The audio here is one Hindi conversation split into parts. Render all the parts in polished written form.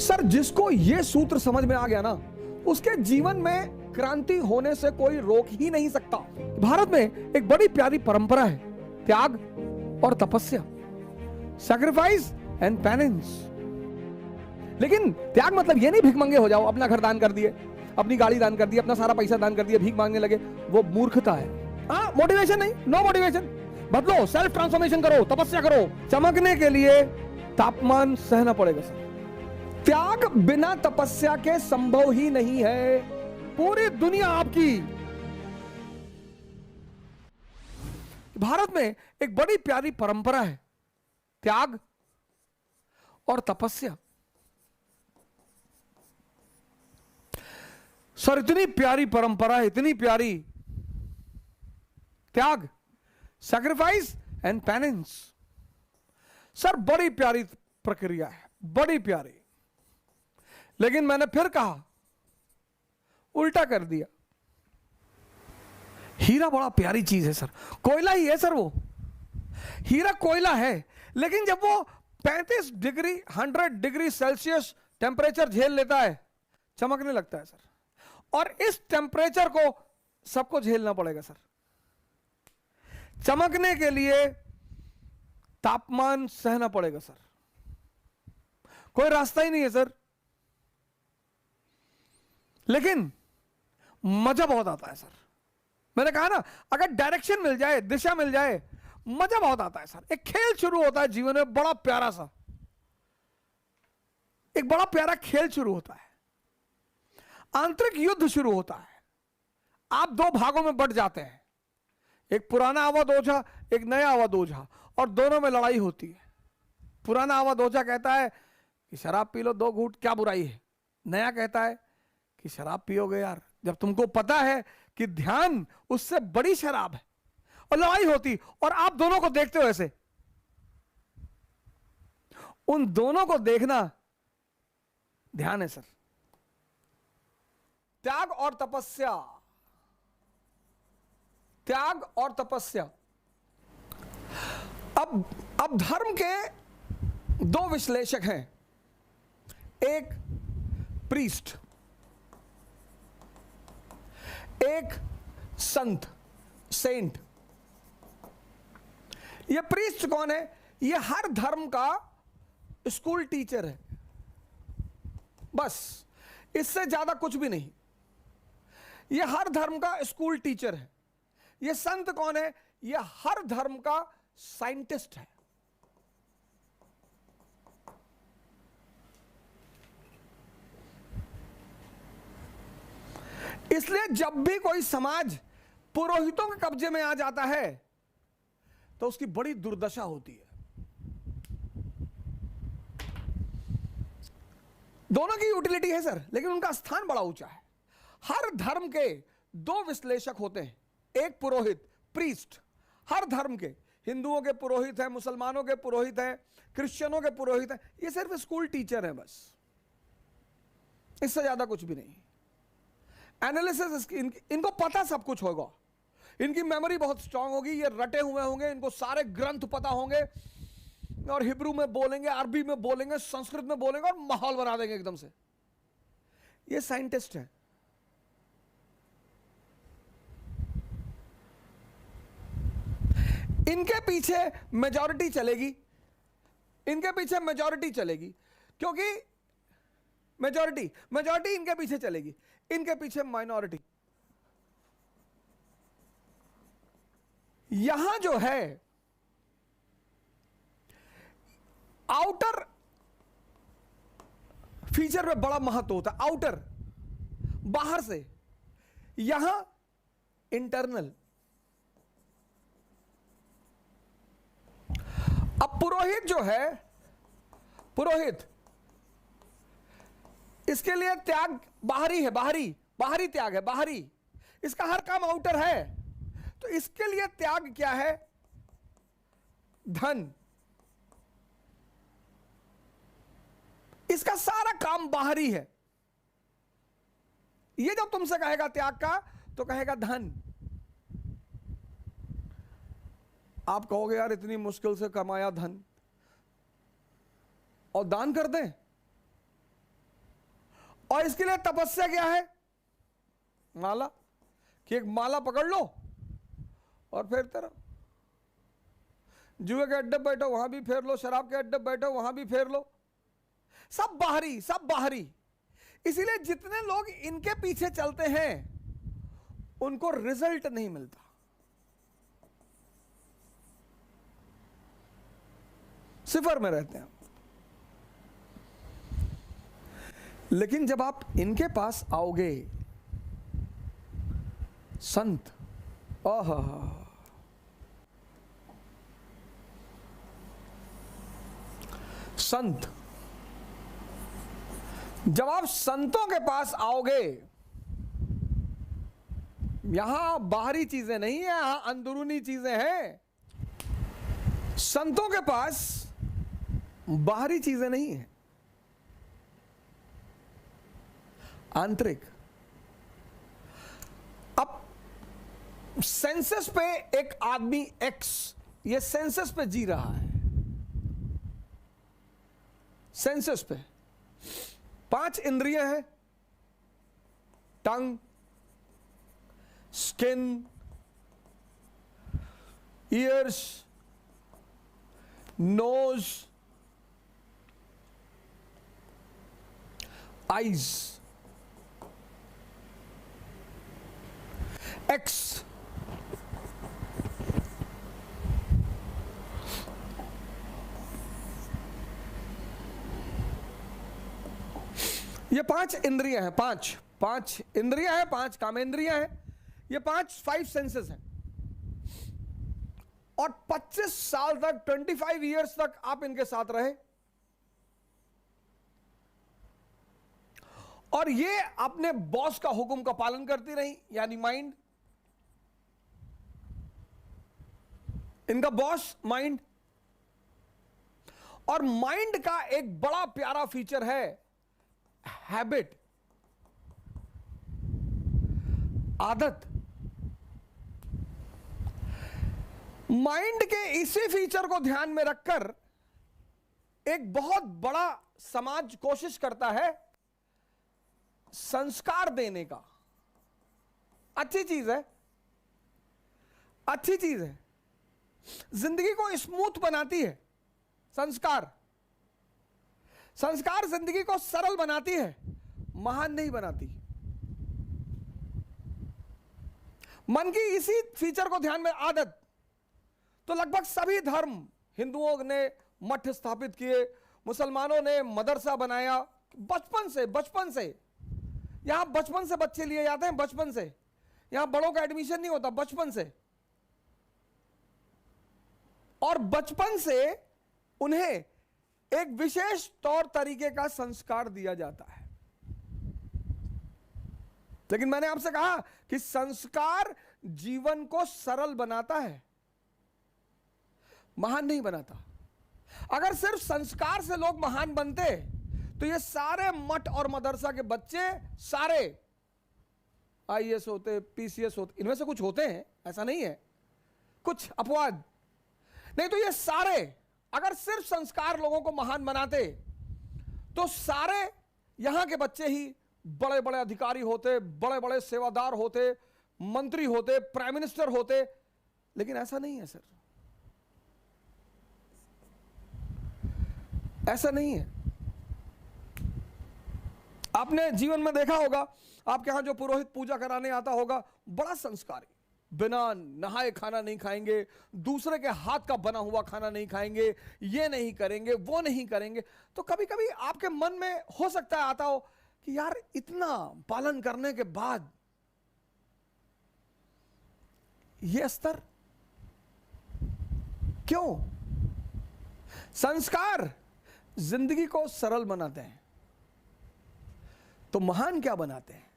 सर, जिसको ये सूत्र समझ में आ गया ना, उसके जीवन में क्रांति होने से कोई रोक ही नहीं सकता। भारत में एक बड़ी प्यारी परंपरा है, त्याग और तपस्या, सैक्रिफाइस एंड पेनेंस। लेकिन त्याग मतलब ये नहीं भिखमंगे हो जाओ, अपना घर दान कर दिए, अपनी गाड़ी दान कर दी, अपना सारा पैसा दान कर दिया, भीख मांगने लगे, वो मूर्खता है। हाँ, मोटिवेशन नहीं, नो मोटिवेशन। बदलो, सेल्फ ट्रांसफॉर्मेशन करो, तपस्या करो। चमकने के लिए तापमान सहना पड़ेगा सर। त्याग बिना तपस्या के संभव ही नहीं है। पूरी दुनिया आपकी। भारत में एक बड़ी प्यारी परंपरा है, त्याग और तपस्या। सर, इतनी प्यारी परंपरा है, इतनी प्यारी। त्याग, सैक्रिफाइस एंड पेनेंस। सर, बड़ी प्यारी प्रक्रिया है, बड़ी प्यारी। लेकिन मैंने फिर कहा, उल्टा कर दिया। हीरा बड़ा प्यारी चीज है सर, कोयला ही है सर, वो हीरा कोयला है। लेकिन जब वो 35 डिग्री 100 डिग्री सेल्सियस टेम्परेचर झेल लेता है, चमकने लगता है सर। और इस टेम्परेचर को सबको झेलना पड़ेगा सर। चमकने के लिए तापमान सहना पड़ेगा सर, कोई रास्ता ही नहीं है सर। लेकिन मजा बहुत आता है सर। मैंने कहा ना, अगर डायरेक्शन मिल जाए, दिशा मिल जाए, मजा बहुत आता है सर। एक खेल शुरू होता है जीवन में, बड़ा प्यारा सा, एक बड़ा प्यारा खेल शुरू होता है, आंतरिक युद्ध शुरू होता है। आप दो भागों में बंट जाते हैं, एक पुराना अवध ओझा, एक नया अवध ओझा, और दोनों में लड़ाई होती है। पुराना अवध ओझा कहता है कि शराब पी लो 2 घूंट, क्या बुराई है। नया कहता है कि शराब पियोगे यार, जब तुमको पता है कि ध्यान उससे बड़ी शराब है। और लड़ाई होती, और आप दोनों को देखते हो ऐसे। उन दोनों को देखना ध्यान है सर। त्याग और तपस्या, त्याग और तपस्या। अब धर्म के 2 विश्लेषक हैं, एक प्रीस्ट, एक संत, सेंट। ये प्रीस्ट कौन है? ये हर धर्म का स्कूल टीचर है, बस, इससे ज्यादा कुछ भी नहीं। ये हर धर्म का स्कूल टीचर है। ये संत कौन है? ये हर धर्म का साइंटिस्ट है। इसलिए जब भी कोई समाज पुरोहितों के कब्जे में आ जाता है तो उसकी बड़ी दुर्दशा होती है। दोनों की यूटिलिटी है सर, लेकिन उनका स्थान बड़ा ऊंचा है। हर धर्म के 2 विश्लेषक होते हैं, एक पुरोहित, प्रीस्ट। हर धर्म के, हिंदुओं के पुरोहित हैं, मुसलमानों के पुरोहित हैं, क्रिश्चियनों के पुरोहित हैं। ये सिर्फ स्कूल टीचर हैं बस, इससे ज्यादा कुछ भी नहीं। एनालिसिस इनको पता सब कुछ होगा, इनकी मेमोरी बहुत स्ट्रांग होगी, ये रटे हुए होंगे, इनको सारे ग्रंथ पता होंगे, और हिब्रू में बोलेंगे, अरबी में बोलेंगे, संस्कृत में बोलेंगे, और माहौल बना देंगे एकदम से। ये साइंटिस्ट हैं। इनके पीछे मेजॉरिटी चलेगी, इनके पीछे मेजॉरिटी चलेगी, क्योंकि मेजॉरिटी इनके पीछे चलेगी, इनके पीछे माइनॉरिटी। यहां जो है आउटर फीचर में बड़ा महत्व होता है, आउटर, बाहर से। यहां इंटरनल। अब पुरोहित जो है, पुरोहित, इसके लिए त्याग बाहरी है, बाहरी त्याग है, बाहरी। इसका हर काम आउटर है। तो इसके लिए त्याग क्या है? धन। इसका सारा काम बाहरी है। ये जब तुमसे कहेगा त्याग का, तो कहेगा धन। आप कहोगे यार इतनी मुश्किल से कमाया धन और दान कर दें, और इसके लिए तपस्या क्या है? माला, कि एक माला पकड़ लो और फेरते रहो। जुए के अड्डे बैठो वहां भी फेर लो, शराब के अड्डे बैठो वहां भी फेर लो, सब बाहरी, सब बाहरी। इसीलिए जितने लोग इनके पीछे चलते हैं उनको रिजल्ट नहीं मिलता। सिफर में रहते हैं। लेकिन जब आप इनके पास आओगे, संत, आहा, संत, जब आप संतों के पास आओगे, यहां बाहरी चीजें नहीं है, यहां अंदरूनी चीजें हैं। संतों के पास बाहरी चीजें नहीं है, आंतरिक। अब सेंसस पे एक आदमी एक्स, ये सेंसस पे जी रहा है, सेंसस पे 5 इंद्रियां हैं, tongue, skin, ears, nose, eyes, x. ये 5 इंद्रियां हैं, 5 इंद्रियां हैं, 5 कामेंद्रियां हैं, ये 5 सेंसेस हैं। और 25 साल तक, 25 इयर्स तक आप इनके साथ रहे, और ये अपने बॉस का हुक्म का पालन करती रही, यानी माइंड, इनका बॉस माइंड। और माइंड का एक बड़ा प्यारा फीचर है हैबिट, आदत। माइंड के इसी फीचर को ध्यान में रखकर एक बहुत बड़ा समाज कोशिश करता है संस्कार देने का। अच्छी चीज है, अच्छी चीज है, जिंदगी को स्मूथ बनाती है संस्कार। संस्कार जिंदगी को सरल बनाती है, महान नहीं बनाती। मन की इसी फीचर को ध्यान में, आदत। तो लगभग सभी धर्म, हिंदुओं ने मठ स्थापित किए, मुसलमानों ने मदरसा बनाया, बचपन से यहां बचपन से बच्चे लिए जाते हैं, बचपन से यहां बड़ों का एडमिशन नहीं होता, बचपन से। और बचपन से उन्हें एक विशेष तौर तरीके का संस्कार दिया जाता है। लेकिन मैंने आपसे कहा कि संस्कार जीवन को सरल बनाता है, महान नहीं बनाता। अगर सिर्फ संस्कार से लोग महान बनते तो ये सारे मठ और मदरसा के बच्चे सारे आईएएस होते, पीसीएस होते। इनमें से कुछ होते हैं, ऐसा नहीं है, कुछ अपवाद, नहीं तो ये सारे अगर सिर्फ संस्कार लोगों को महान बनाते तो सारे यहां के बच्चे ही बड़े बड़े अधिकारी होते, बड़े बड़े सेवादार होते, मंत्री होते, प्राइम मिनिस्टर होते। लेकिन ऐसा नहीं है सर, ऐसा नहीं है। आपने जीवन में देखा होगा, आपके यहां जो पुरोहित पूजा कराने आता होगा, बड़ा संस्कारी, बिना नहाए खाना नहीं खाएंगे, दूसरे के हाथ का बना हुआ खाना नहीं खाएंगे, ये नहीं करेंगे, वो नहीं करेंगे। तो कभी कभी आपके मन में हो सकता है आता हो कि यार इतना पालन करने के बाद ये स्तर क्यों? संस्कार जिंदगी को सरल बनाते हैं, तो महान क्या बनाते हैं?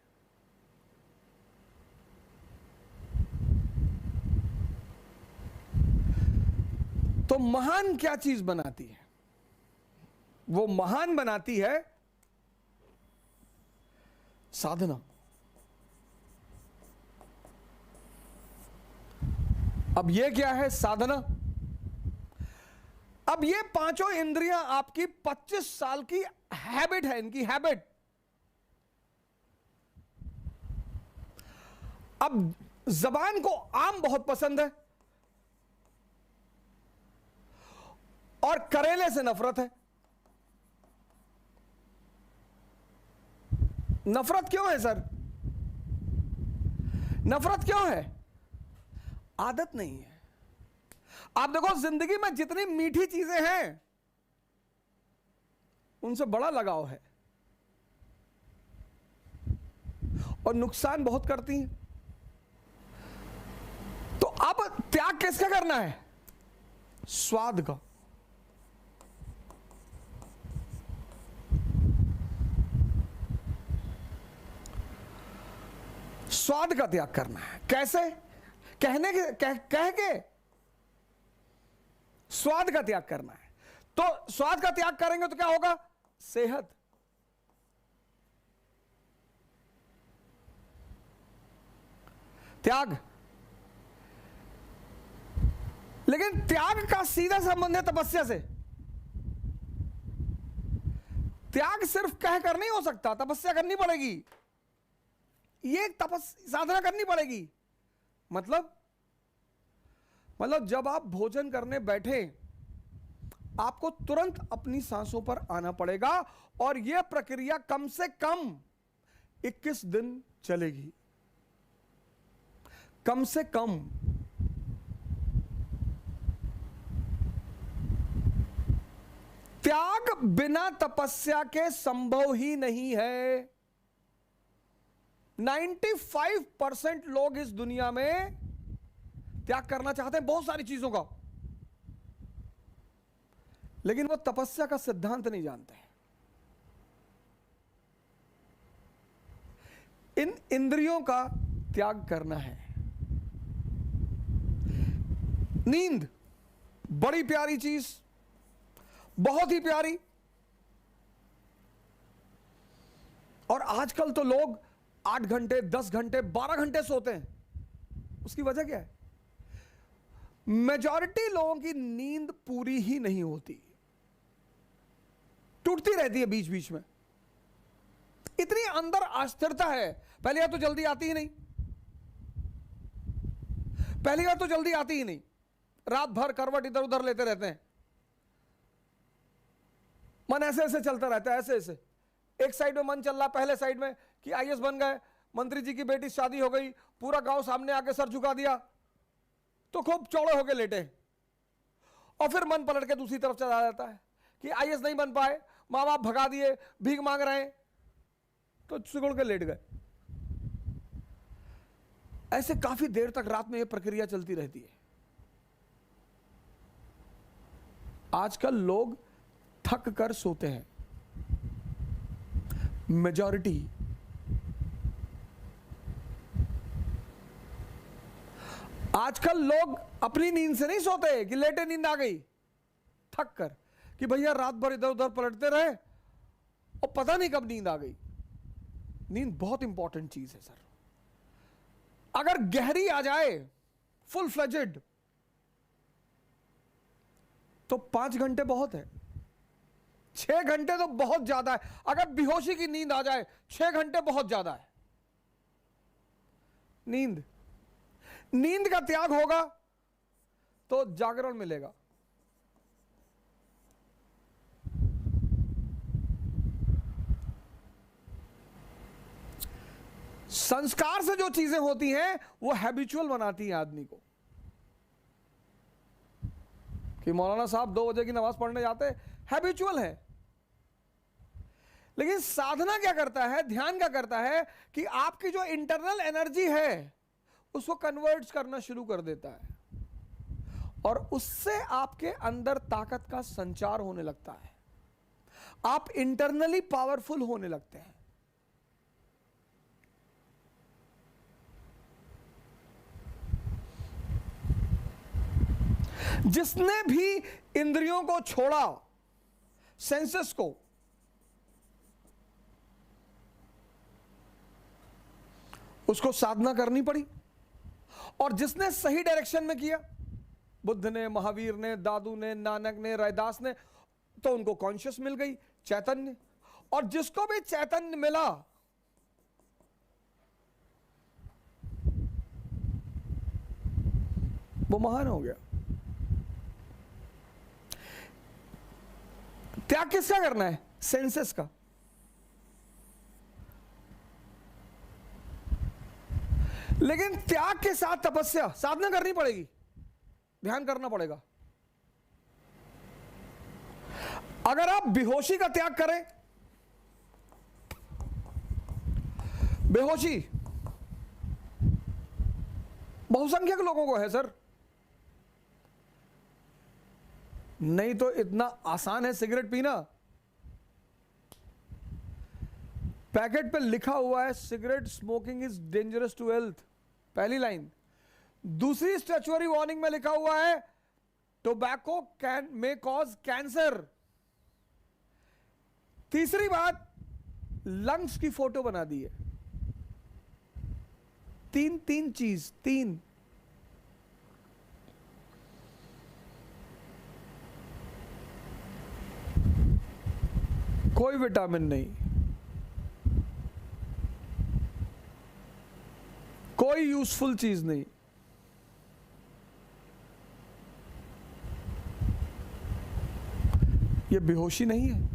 तो महान क्या चीज बनाती है? वो महान बनाती है साधना। अब ये क्या है साधना? अब ये 5 इंद्रियां आपकी 25 साल की हैबिट है, इनकी हैबिट। अब जबान को आम बहुत पसंद है और करेले से नफरत है। नफरत क्यों है सर? नफरत क्यों है? आदत नहीं है। आप देखो जिंदगी में जितनी मीठी चीजें हैं उनसे बड़ा लगाव है और नुकसान बहुत करती हैं। तो अब त्याग किसका करना है? स्वाद का। स्वाद का त्याग करना है। कैसे? कहने के कह के स्वाद का त्याग करना है। तो स्वाद का त्याग करेंगे तो क्या होगा? सेहत। त्याग। लेकिन त्याग का सीधा संबंध है तपस्या से। त्याग सिर्फ कह कर नहीं हो सकता, तपस्या करनी पड़ेगी। ये एक साधना करनी पड़ेगी। मतलब जब आप भोजन करने बैठे आपको तुरंत अपनी सांसों पर आना पड़ेगा और यह प्रक्रिया कम से कम 21 दिन चलेगी। कम से कम। त्याग बिना तपस्या के संभव ही नहीं है। 95% लोग इस दुनिया में त्याग करना चाहते हैं बहुत सारी चीजों का, लेकिन वो तपस्या का सिद्धांत नहीं जानते। इन इंद्रियों का त्याग करना है। नींद बड़ी प्यारी चीज, बहुत ही प्यारी। और आजकल तो लोग 8 घंटे, 10 घंटे, 12 घंटे सोते हैं। उसकी वजह क्या है? मेजॉरिटी लोगों की नींद पूरी ही नहीं होती, टूटती रहती है बीच बीच में। इतनी अंदर अस्थिरता है। पहली बात तो जल्दी आती ही नहीं। पहली बात तो जल्दी आती ही नहीं। रात भर करवट इधर उधर लेते रहते हैं। मन ऐसे ऐसे चलता रहता है, ऐसे ऐसे। एक साइड में मन चल रहा, पहले साइड में कि आईएएस बन गए, मंत्री जी की बेटी शादी हो गई, पूरा गांव सामने आके सर झुका दिया, तो खूब चौड़े होके लेटे। और फिर मन पलट के दूसरी तरफ चला जाता है कि आईएएस नहीं बन पाए, माँ बाप भगा दिए, भीख मांग रहे हैं, तो सिकुड़ के लेट गए। ऐसे काफी देर तक रात में यह प्रक्रिया चलती रहती है। आजकल लोग थक कर सोते हैं, मेजॉरिटी। आजकल लोग अपनी नींद से नहीं सोते कि लेटे नींद आ गई, थक कर कि भैया रात भर इधर उधर पलटते रहे और पता नहीं कब नींद आ गई। नींद बहुत इंपॉर्टेंट चीज है सर। अगर गहरी आ जाए, फुल फ्लेजेड, तो 5 घंटे बहुत है। 6 घंटे तो बहुत ज्यादा है। अगर बेहोशी की नींद आ जाए, 6 घंटे बहुत ज्यादा है। नींद का त्याग होगा तो जागरण मिलेगा। संस्कार से जो चीजें होती हैं वो हैबिचुअल बनाती हैं आदमी को। कि मौलाना साहब 2 बजे की नमाज पढ़ने जाते, हैबिचुअल है। लेकिन साधना क्या करता है, ध्यान क्या करता है कि आपकी जो इंटरनल एनर्जी है उसको कन्वर्ट करना शुरू कर देता है और उससे आपके अंदर ताकत का संचार होने लगता है। आप इंटरनली पावरफुल होने लगते हैं। जिसने भी इंद्रियों को छोड़ा, सेंसेस को, उसको साधना करनी पड़ी। और जिसने सही डायरेक्शन में किया, बुद्ध ने, महावीर ने, दादू ने, नानक ने, रैदास ने, तो उनको कॉन्शियस मिल गई, चैतन्य। और जिसको भी चैतन्य मिला वो महान हो गया। त्याग किसका करना है? सेंसेस का। लेकिन त्याग के साथ तपस्या, साधना करनी पड़ेगी, ध्यान करना पड़ेगा। अगर आप बेहोशी का त्याग करें, बेहोशी बहुसंख्यक लोगों को है सर, नहीं तो इतना आसान है सिगरेट पीना। पैकेट पे लिखा हुआ है cigarette smoking is dangerous to health, पहली लाइन। दूसरी स्टैच्यूअरी वार्निंग में लिखा हुआ है tobacco can may cause cancer. तीसरी बात, लंग्स की फोटो बना दी है। तीन चीज, तीन। कोई विटामिन नहीं, कोई यूजफुल चीज नहीं। ये बेहोशी नहीं है।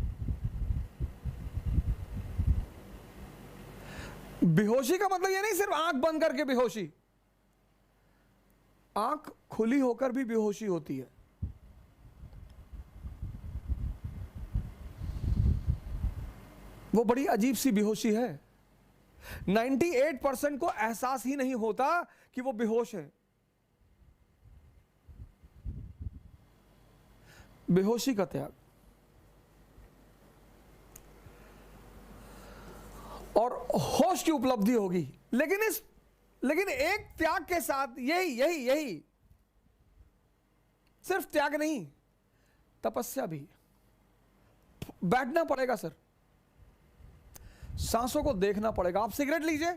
बेहोशी का मतलब ये नहीं सिर्फ आंख बंद करके बेहोशी, आंख खुली होकर भी बेहोशी होती है। वो बड़ी अजीब सी बेहोशी है। 98% को एहसास ही नहीं होता कि वो बेहोश है। बेहोशी का त्याग। और होश की उपलब्धि होगी। लेकिन एक त्याग के साथ यही सिर्फ त्याग नहीं, तपस्या भी। बैठना पड़ेगा सर, सांसों को देखना पड़ेगा। आप सिगरेट लीजिए,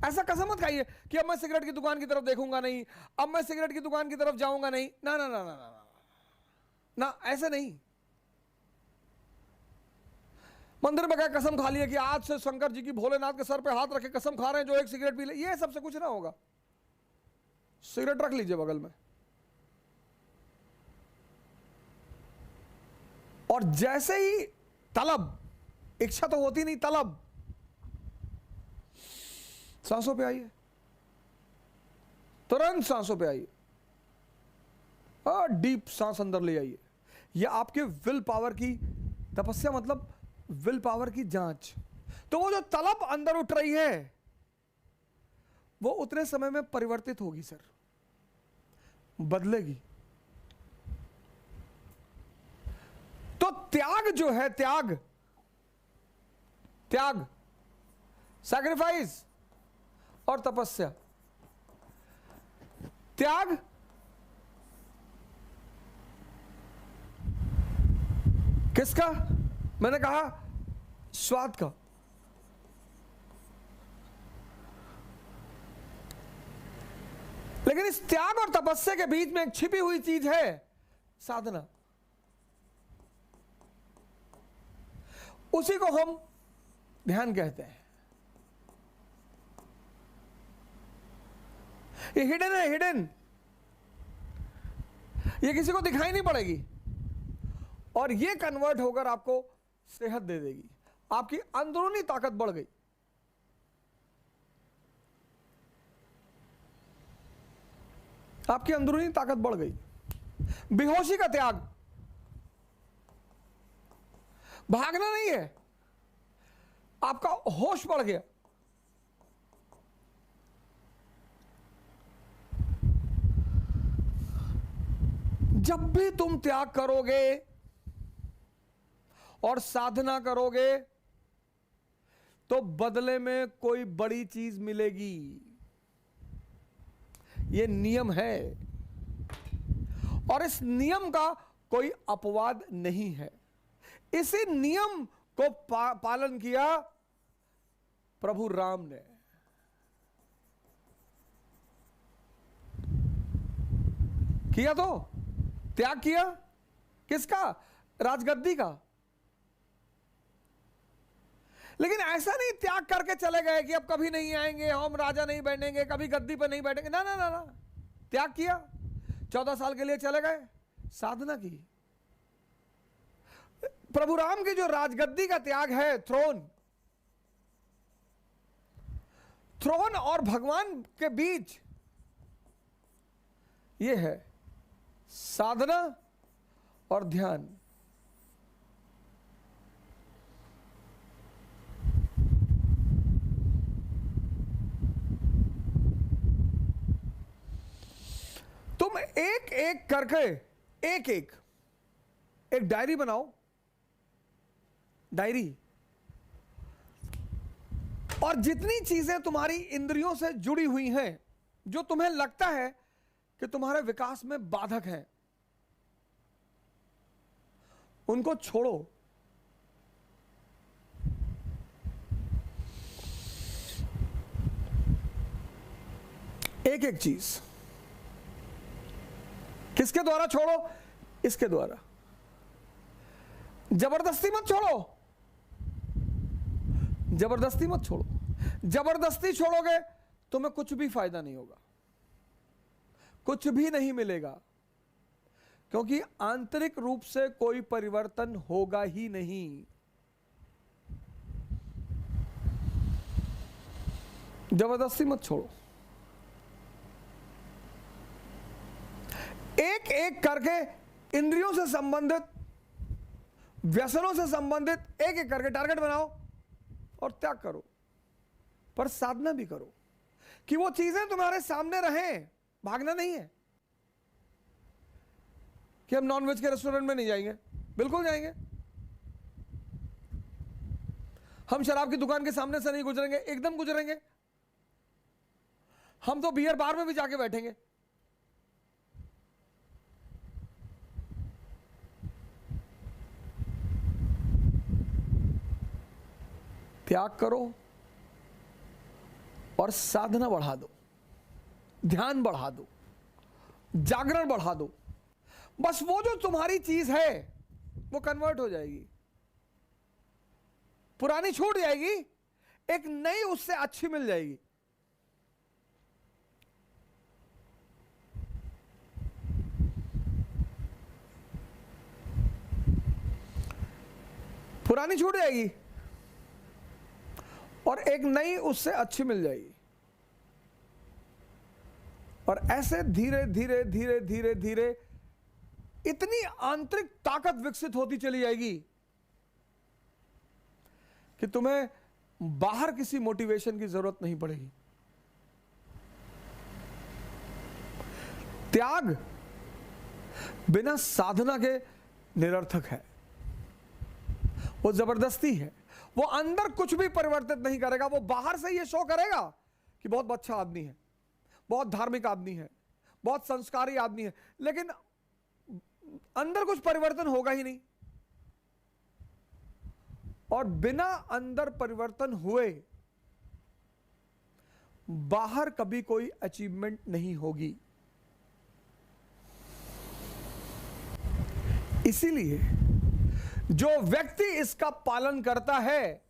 ऐसा कसम मत खाइए कि अब मैं सिगरेट की दुकान की तरफ देखूंगा नहीं, अब मैं सिगरेट की दुकान की तरफ जाऊंगा नहीं। ना ना ना ना ना ना, ना ऐसे नहीं। मंदिर में गए, कसम खा लिया कि आज से शंकर जी की, भोलेनाथ के सर पे हाथ रखे कसम खा रहे हैं जो एक सिगरेट पी ले, ये सबसे कुछ ना होगा। सिगरेट रख लीजिए बगल में, और जैसे ही तलब, इच्छा तो होती नहीं, तलब, सांसों पे आइए, तुरंत सांसों पे आइए, और डीप सांस अंदर ले आइए। यह आपके विल पावर की तपस्या, मतलब विल पावर की जांच। तो वो जो तलब अंदर उठ रही है वो उतने समय में परिवर्तित होगी सर, बदलेगी। तो त्याग जो है, त्याग सैक्रिफाइस और तपस्या। त्याग किसका? मैंने कहा स्वाद का। लेकिन इस त्याग और तपस्या के बीच में एक छिपी हुई चीज है, साधना। उसी को हम ध्यान कहते हैं। ये हिडन है, हिडन। ये किसी को दिखाई नहीं पड़ेगी, और ये कन्वर्ट होकर आपको सेहत दे देगी। आपकी अंदरूनी ताकत बढ़ गई। आपकी अंदरूनी ताकत बढ़ गई। बेहोशी का त्याग, भागना नहीं है, आपका होश बढ़ गया। जब भी तुम त्याग करोगे और साधना करोगे तो बदले में कोई बड़ी चीज मिलेगी। यह नियम है, और इस नियम का कोई अपवाद नहीं है। इसी नियम को पालन किया प्रभु राम ने। किया, तो त्याग किया किसका? राजगद्दी का। लेकिन ऐसा नहीं त्याग करके चले गए कि अब कभी नहीं आएंगे, हम राजा नहीं बैठेंगे, कभी गद्दी पर नहीं बैठेंगे। ना ना ना ना, त्याग किया, 14 साल के लिए चले गए, साधना की। प्रभु राम की जो राजगद्दी का त्याग है, थ्रोन और भगवान के बीच, यह है साधना और ध्यान। तुम एक एक करके एक डायरी बनाओ, डायरी, और जितनी चीजें तुम्हारी इंद्रियों से जुड़ी हुई हैं, जो तुम्हें लगता है कि तुम्हारे विकास में बाधक हैं, उनको छोड़ो। एक एक चीज। किसके द्वारा छोड़ो? इसके द्वारा। जबरदस्ती मत छोड़ो, जबरदस्ती मत छोड़ो। जबरदस्ती छोड़ोगे तुम्हें कुछ भी फायदा नहीं होगा, कुछ भी नहीं मिलेगा, क्योंकि आंतरिक रूप से कोई परिवर्तन होगा ही नहीं। जबरदस्ती मत छोड़ो। एक एक करके इंद्रियों से संबंधित, व्यसनों से संबंधित एक एक करके टारगेट बनाओ और त्याग करो। पर साधना भी करो कि वो चीजें तुम्हारे सामने रहें। भागना नहीं है कि हम नॉनवेज के रेस्टोरेंट में नहीं जाएंगे, बिल्कुल जाएंगे। हम शराब की दुकान के सामने से नहीं गुजरेंगे, एकदम गुजरेंगे। हम तो बियर बार में भी जाके बैठेंगे। त्याग करो और साधना बढ़ा दो, ध्यान बढ़ा दो, जागरण बढ़ा दो। बस वो जो तुम्हारी चीज है वो कन्वर्ट हो जाएगी, पुरानी छूट जाएगी, एक नई उससे अच्छी मिल जाएगी। पुरानी छूट जाएगी और एक नई उससे अच्छी मिल जाएगी। और ऐसे धीरे धीरे धीरे धीरे धीरे इतनी आंतरिक ताकत विकसित होती चली जाएगी कि तुम्हें बाहर किसी मोटिवेशन की जरूरत नहीं पड़ेगी। त्याग बिना साधना के निरर्थक है, वो जबरदस्ती है। वो अंदर कुछ भी परिवर्तित नहीं करेगा। वो बाहर से ये शो करेगा कि बहुत अच्छा आदमी है, बहुत धार्मिक आदमी है, बहुत संस्कारी आदमी है, लेकिन अंदर कुछ परिवर्तन होगा ही नहीं। और बिना अंदर परिवर्तन हुए बाहर कभी कोई अचीवमेंट नहीं होगी। इसीलिए जो व्यक्ति इसका पालन करता है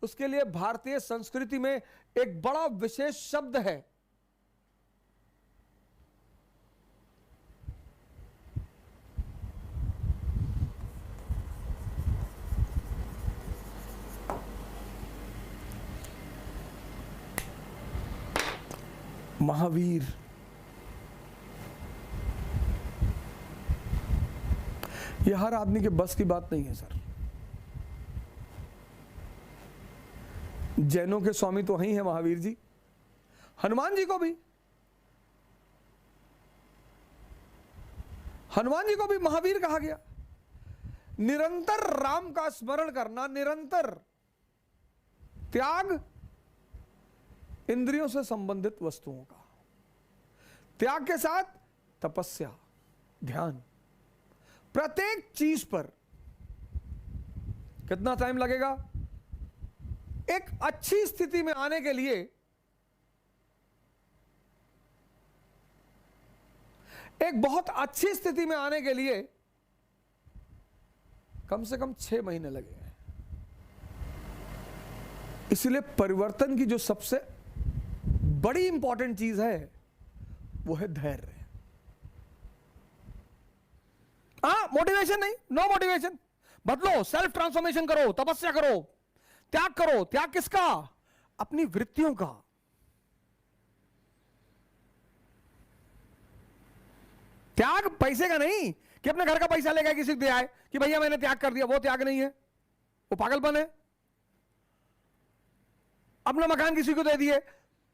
उसके लिए भारतीय संस्कृति में एक बड़ा विशेष शब्द है, महावीर। यह हर आदमी के बस की बात नहीं है सर। जैनों के स्वामी तो वही है महावीर जी। हनुमान जी को भी, हनुमान जी को भी महावीर कहा गया। निरंतर राम का स्मरण करना, निरंतर त्याग इंद्रियों से संबंधित वस्तुओं का, त्याग के साथ तपस्या, ध्यान। प्रत्येक चीज पर कितना टाइम लगेगा? एक अच्छी स्थिति में आने के लिए एक बहुत अच्छी स्थिति में आने के लिए कम से कम 6 महीने लगेंगे। इसलिए परिवर्तन की जो सबसे बड़ी इंपॉर्टेंट चीज है वो है धैर्य। हाँ, मोटिवेशन नहीं, नो मोटिवेशन। बदलो, सेल्फ ट्रांसफॉर्मेशन करो, तपस्या करो, त्याग करो। त्याग किसका? अपनी वृत्तियों का। त्याग पैसे का नहीं कि अपने घर का पैसा लेकर किसी को दे आए कि भैया मैंने त्याग कर दिया। वो त्याग नहीं है, वो पागलपन है। अपना मकान किसी को दे दिए,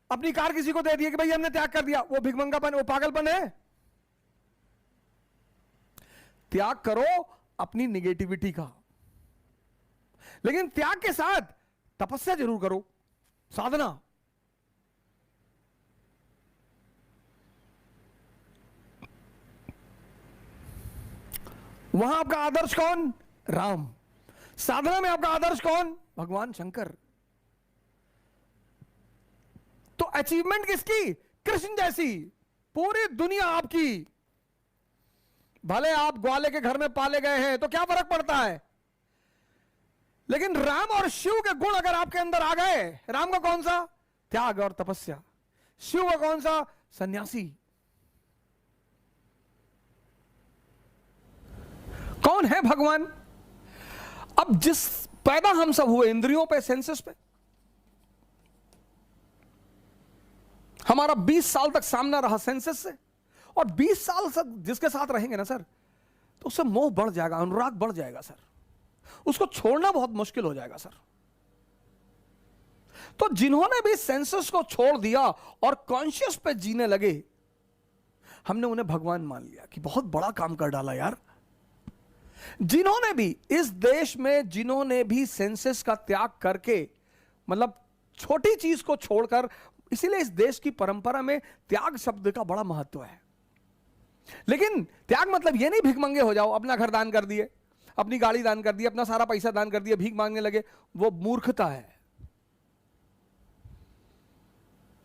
अपनी कार किसी को दे दिए कि भैया हमने त्याग कर दिया, वो भिखमंगापन, वो पागलपन है। त्याग करो अपनी निगेटिविटी का, लेकिन त्याग के साथ तपस्या जरूर करो, साधना। वहां आपका आदर्श कौन? राम। साधना में आपका आदर्श कौन? भगवान शंकर। तो अचीवमेंट किसकी? कृष्ण जैसी। पूरी दुनिया आपकी। भले आप ग्वाले के घर में पाले गए हैं तो क्या फर्क पड़ता है, लेकिन राम और शिव के गुण अगर आपके अंदर आ गए, राम का कौन सा? त्याग और तपस्या। शिव का कौन सा? सन्यासी। कौन है भगवान? अब जिस पैदा हम सब हुए इंद्रियों पे, सेंसेस पे, हमारा 20 साल तक सामना रहा सेंसेस से, और 20 साल तक जिसके साथ रहेंगे ना सर, तो उससे मोह बढ़ जाएगा, अनुराग बढ़ जाएगा सर, उसको छोड़ना बहुत मुश्किल हो जाएगा सर। तो जिन्होंने भी सेंसेस को छोड़ दिया और कॉन्शियस पे जीने लगे, हमने उन्हें भगवान मान लिया कि बहुत बड़ा काम कर डाला यार। जिन्होंने भी इस देश में, जिन्होंने भी सेंसेस का त्याग करके, मतलब छोटी चीज को छोड़कर, इसीलिए इस देश की परंपरा में त्याग शब्द का बड़ा महत्व है। लेकिन त्याग मतलब ये नहीं भिखमंगे हो जाओ, अपना घर दान कर दिए, अपनी गाड़ी दान कर दी, अपना सारा पैसा दान कर दिया, भीख मांगने लगे, वो मूर्खता है।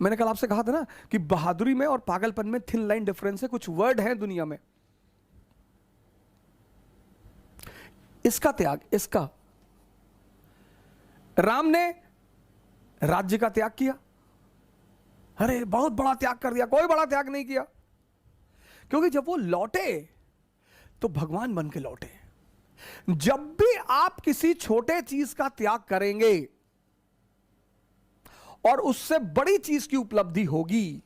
मैंने कल आपसे कहा था ना कि बहादुरी में और पागलपन में थिन लाइन डिफरेंस है। कुछ वर्ड हैं दुनिया में, इसका त्याग, इसका। राम ने राज्य का त्याग किया, अरे बहुत बड़ा त्याग कर दिया। कोई बड़ा त्याग नहीं किया, क्योंकि जब वो लौटे तो भगवान बन के लौटे। जब भी आप किसी छोटे चीज का त्याग करेंगे और उससे बड़ी चीज की उपलब्धि होगी,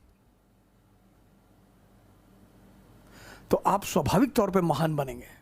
तो आप स्वाभाविक तौर पे महान बनेंगे।